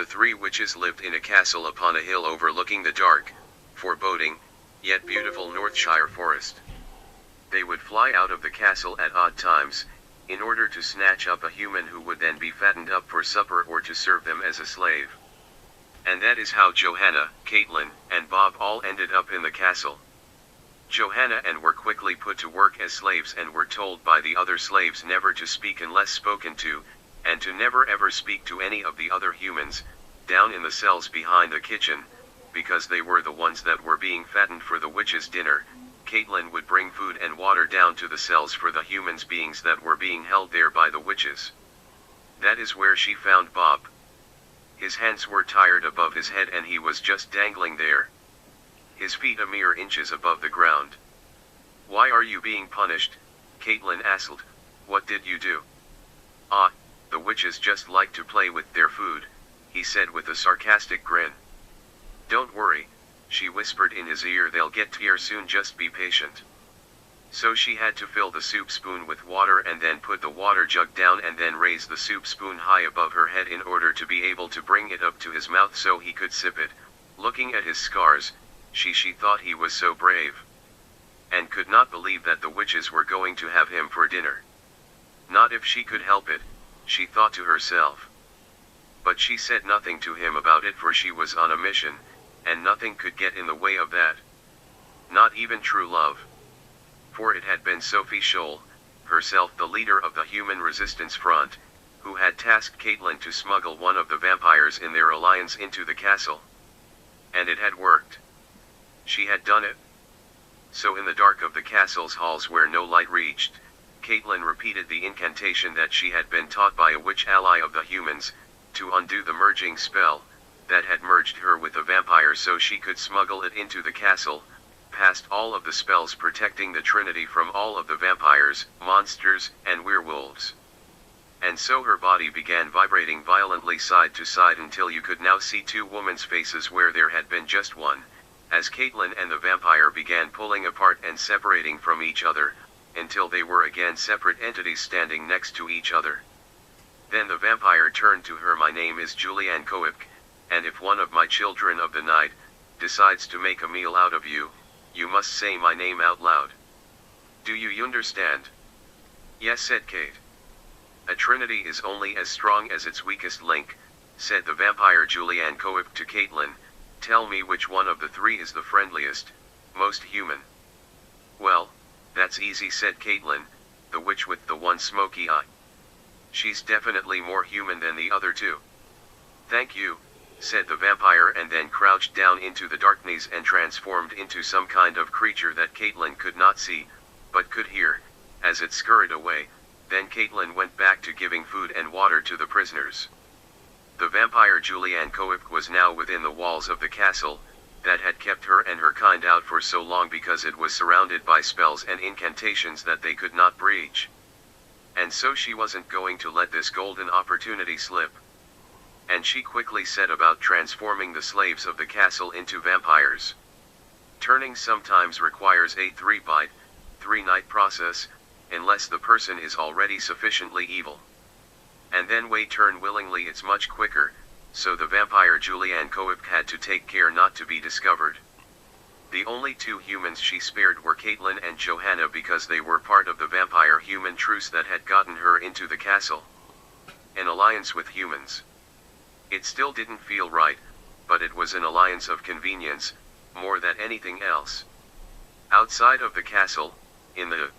The three witches lived in a castle upon a hill overlooking the dark, foreboding, yet beautiful Northshire forest. They would fly out of the castle at odd times, in order to snatch up a human who would then be fattened up for supper or to serve them as a slave. And that is how Johanna, Caitlin, and Bob all ended up in the castle. Johanna and were quickly put to work as slaves and were told by the other slaves never to speak unless spoken to, and to never ever speak to any of the other humans, down in the cells behind the kitchen, because they were the ones that were being fattened for the witches' dinner. Caitlin would bring food and water down to the cells for the humans beings that were being held there by the witches. That is where she found Bob. His hands were tired above his head and he was just dangling there. His feet a mere inches above the ground. "Why are you being punished?" Caitlin asked. "What did you do?" "Ah, the witches just like to play with their food," he said with a sarcastic grin. "Don't worry," she whispered in his ear, "they'll get here soon, just be patient." So she had to fill the soup spoon with water and then put the water jug down and then raise the soup spoon high above her head in order to be able to bring it up to his mouth so he could sip it. Looking at his scars, she thought he was so brave, and could not believe that the witches were going to have him for dinner. Not if she could help it, she thought to herself. But she said nothing to him about it, for she was on a mission, and nothing could get in the way of that. Not even true love. For it had been Sophie Scholl, herself the leader of the Human Resistance Front, who had tasked Caitlin to smuggle one of the vampires in their alliance into the castle. And it had worked. She had done it. So in the dark of the castle's halls where no light reached, Caitlin repeated the incantation that she had been taught by a witch ally of the humans, to undo the merging spell, that had merged her with the vampire so she could smuggle it into the castle, past all of the spells protecting the Trinity from all of the vampires, monsters, and werewolves. And so her body began vibrating violently side to side until you could now see two women's faces where there had been just one, as Caitlin and the vampire began pulling apart and separating from each other, until they were again separate entities standing next to each other. Then the vampire turned to her. "My name is Julianne Coipk, and if one of my children of the night decides to make a meal out of you, you must say my name out loud. Do you understand?" "Yes," said Kate. "A trinity is only as strong as its weakest link," said the vampire Julianne Coipk to Caitlin. "Tell me which one of the three is the friendliest, most human." "Well, that's easy," said Caitlin, "the witch with the one smoky eye. She's definitely more human than the other two." "Thank you," said the vampire, and then crouched down into the darkness and transformed into some kind of creature that Caitlin could not see, but could hear, as it scurried away. Then Caitlin went back to giving food and water to the prisoners. The vampire Julianne Coipk was now within the walls of the castle, that had kept her and her kind out for so long because it was surrounded by spells and incantations that they could not breach. And so she wasn't going to let this golden opportunity slip. And she quickly set about transforming the slaves of the castle into vampires. Turning sometimes requires a 3-bite, 3-night process, unless the person is already sufficiently evil. And then they turn willingly, it's much quicker, so the vampire Julianne Coipk had to take care not to be discovered. The only two humans she spared were Caitlin and Johanna because they were part of the vampire-human truce that had gotten her into the castle. An alliance with humans. It still didn't feel right, but it was an alliance of convenience, more than anything else. Outside of the castle, in the